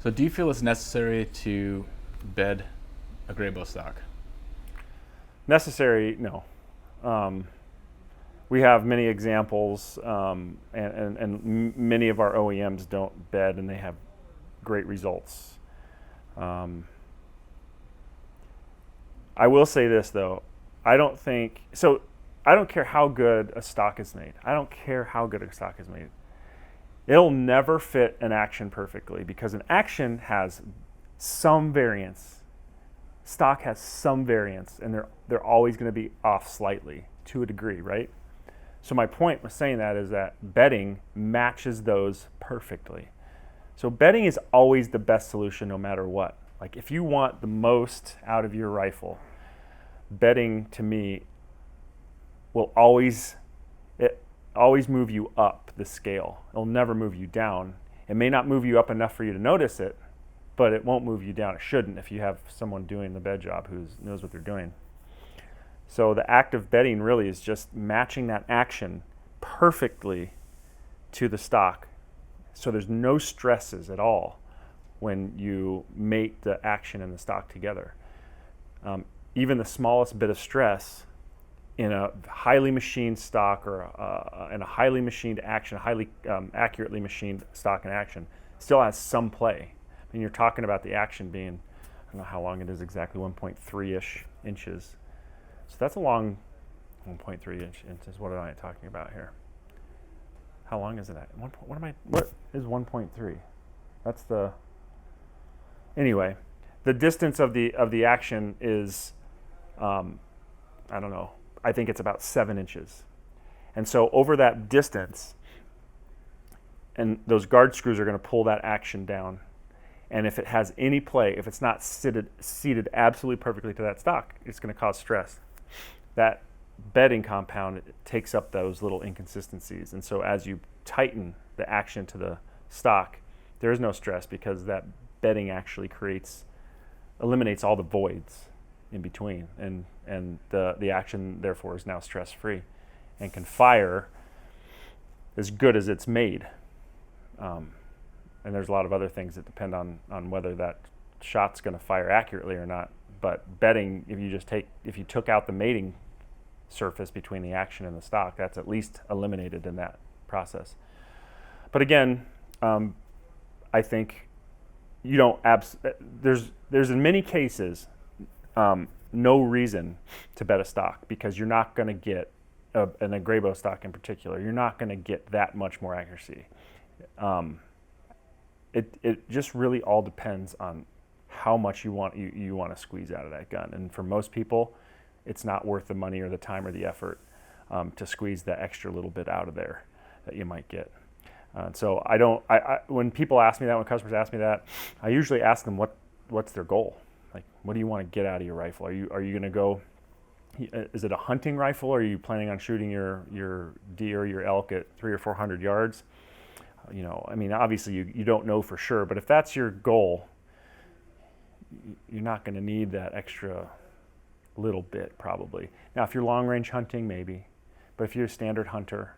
So do you feel it's necessary to bed a Grayboe stock? Necessary? No. We have many examples, and many of our OEMs don't bed, and they have great results. I will say this though, I don't care how good a stock is made. I don't care how good a stock is made. It'll never fit an action perfectly because an action has some variance. Stock has some variance, and they're always going to be off slightly to a degree, right? So my point with saying that is that bedding matches those perfectly. So bedding is always the best solution no matter what. Like if you want the most out of your rifle, bedding to me will always move you up the scale. It'll never move you down. It may not move you up enough for you to notice it, but it won't move you down. It shouldn't if you have someone doing the bed job who knows what they're doing. So the act of bedding really is just matching that action perfectly to the stock. So there's no stresses at all when you mate the action and the stock together. Even the smallest bit of stress in a highly machined stock or in a highly machined action, highly accurately machined stock and action, still has some play. I mean, you're talking about the action being, I don't know how long it is exactly, 1.3-ish inches. So that's a long 1.3 inches. What am I talking about here? How long is it at? What is 1.3? That's the, anyway, the distance of the action is, I don't know, I think it's about 7 inches. And so over that distance, and those guard screws are going to pull that action down. And if it has any play, if it's not seated absolutely perfectly to that stock, it's going to cause stress. That bedding compound takes up those little inconsistencies. And so as you tighten the action to the stock, there is no stress because that bedding actually eliminates all the voids in between, and the action therefore is now stress-free and can fire as good as it's made. And there's a lot of other things that depend on whether that shot's going to fire accurately or not. But bedding, if you took out the mating surface between the action and the stock, that's at least eliminated in that process. But again, I think you don't there's in many cases no reason to bet a stock because you're not going to get, in a Grayboe stock in particular, you're not going to get that much more accuracy. It just really all depends on how much you want to squeeze out of that gun. And for most people, it's not worth the money or the time or the effort to squeeze the extra little bit out of there that you might get. So when people ask me that, when customers ask me that, I usually ask them what's their goal. Like, what do you want to get out of your rifle? Are you going to go? Is it a hunting rifle? Or are you planning on shooting your deer, your elk at 300 or 400 yards? You know, I mean, obviously you don't know for sure, but if that's your goal, you're not going to need that extra little bit probably. Now, if you're long range hunting, maybe, but if you're a standard hunter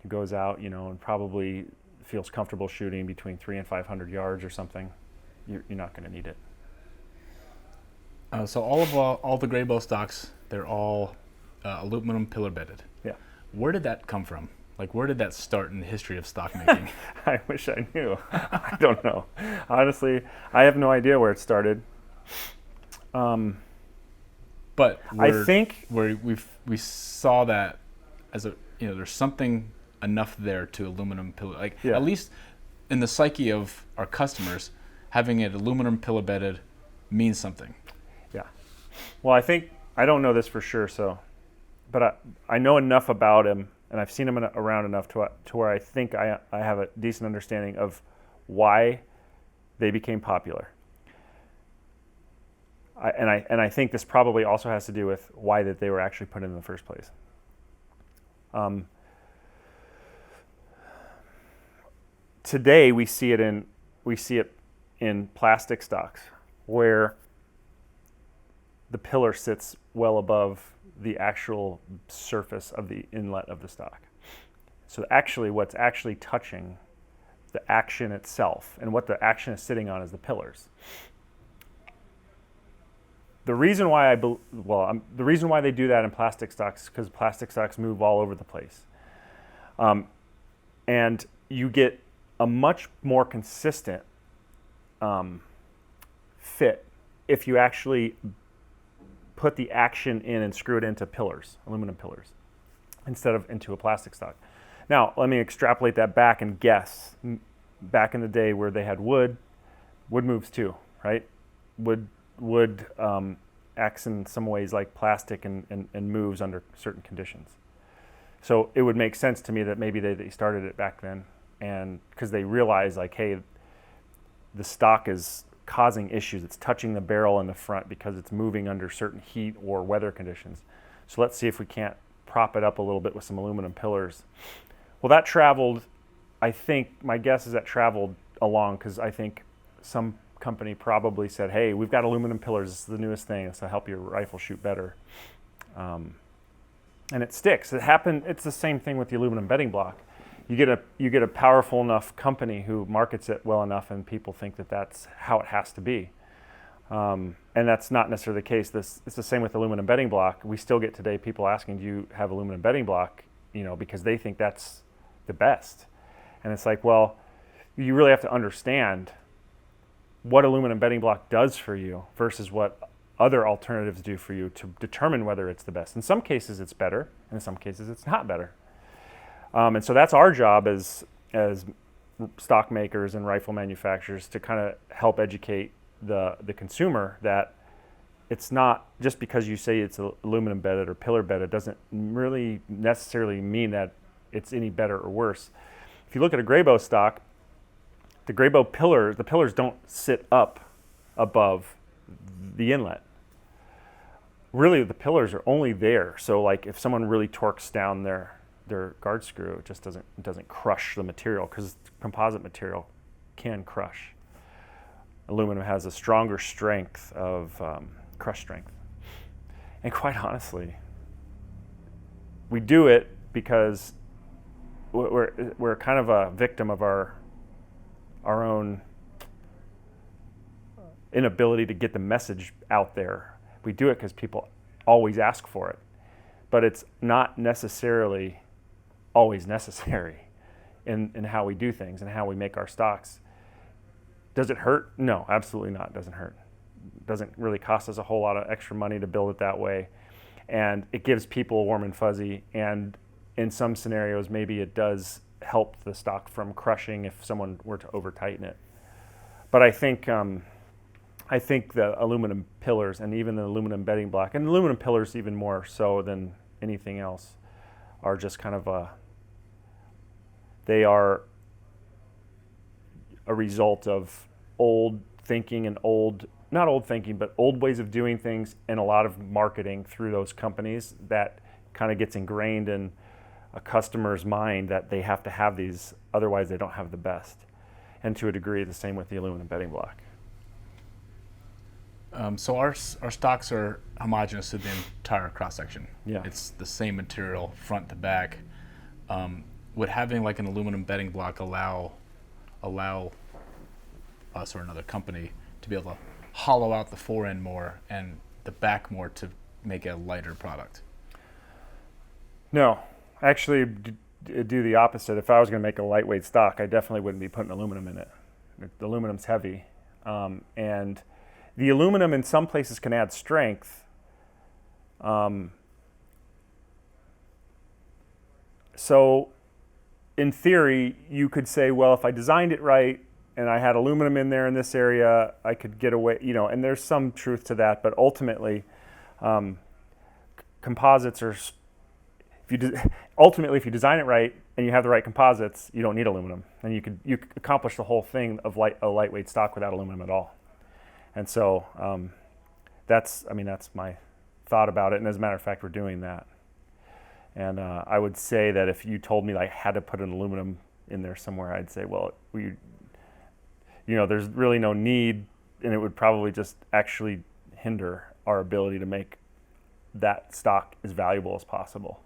who goes out, and probably feels comfortable shooting between 300 and 500 yards or something, you're not going to need it. So all the Grayboe stocks, they're all aluminum pillar bedded. Yeah. Where did that come from? Like, where did that start in the history of stock making? I wish I knew. I don't know. Honestly, I have no idea where it started. But I think we saw that as there's something enough there to aluminum pillar, at least in the psyche of our customers, having it aluminum pillar bedded means something. Yeah. Well, I don't know this for sure, but I know enough about him, and I've seen him around enough to where I think I have a decent understanding of why they became popular. I think this probably also has to do with why that they were actually put in the first place. Today we see it in plastic stocks where the pillar sits well above the actual surface of the inlet of the stock. So actually what's actually touching the action itself, and what the action is sitting on is the pillars. The reason why the reason why they do that in plastic stocks is because plastic stocks move all over the place, and you get a much more consistent fit if you actually put the action in and screw it into pillars, aluminum pillars, instead of into a plastic stock. Now, let me extrapolate that back and guess. Back in the day where they had wood moves too, right? Wood acts in some ways like plastic and moves under certain conditions. So it would make sense to me that maybe they started it back then, and because they realized like, hey, the stock is causing issues. It's touching the barrel in the front because it's moving under certain heat or weather conditions. So let's see if we can't prop it up a little bit with some aluminum pillars. Well, that traveled, I think, my guess is that traveled along because I think some company probably said, hey, we've got aluminum pillars. This is the newest thing. It's to help your rifle shoot better. And it sticks. It's the same thing with the aluminum bedding block. You get a powerful enough company who markets it well enough, and people think that that's how it has to be. And that's not necessarily the case. It's the same with aluminum bedding block. We still get today people asking, do you have aluminum bedding block? Because they think that's the best. And it's like, well, you really have to understand what aluminum bedding block does for you versus what other alternatives do for you to determine whether it's the best. In some cases it's better, and in some cases it's not better. And so that's our job as stock makers and rifle manufacturers to kind of help educate the consumer that it's not just because you say it's aluminum bedded or pillar bedded doesn't really necessarily mean that it's any better or worse. If you look at a Grayboe stock, the Grayboe pillars, the pillars don't sit up above the inlet. Really, the pillars are only there. So like if someone really torques down their guard screw, it just doesn't crush the material, because composite material can crush. Aluminum has a stronger strength of crush strength. And quite honestly, we do it because we're kind of a victim of our own inability to get the message out there. We do it because people always ask for it, but it's not necessarily always necessary in how we do things and how we make our stocks. Does it hurt? No, absolutely not. It doesn't hurt. It doesn't really cost us a whole lot of extra money to build it that way. And it gives people warm and fuzzy. And in some scenarios, maybe it does help the stock from crushing if someone were to over tighten it. But I think the aluminum pillars and even the aluminum bedding block, and aluminum pillars even more so than anything else, are just kind of they are a result of old thinking and not old thinking, but old ways of doing things, and a lot of marketing through those companies that kind of gets ingrained in a customer's mind that they have to have these, otherwise they don't have the best. And to a degree, the same with the aluminum bedding block. So our stocks are homogeneous to the entire cross section. Yeah. It's the same material front to back. Would having like an aluminum bedding block allow us or another company to be able to hollow out the fore end more and the back more to make a lighter product? No, actually do the opposite. If I was going to make a lightweight stock, I definitely wouldn't be putting aluminum in it. The aluminum's heavy, and the aluminum in some places can add strength. So in theory, you could say, well, if I designed it right and I had aluminum in there in this area, I could get away, and there's some truth to that, but ultimately, composites are, ultimately, if you design it right and you have the right composites, you don't need aluminum. And you could accomplish the whole thing of a lightweight stock without aluminum at all. And so that's my thought about it. And as a matter of fact, we're doing that. And I would say that if you told me I had to put an aluminum in there somewhere, I'd say, well, there's really no need, and it would probably just actually hinder our ability to make that stock as valuable as possible.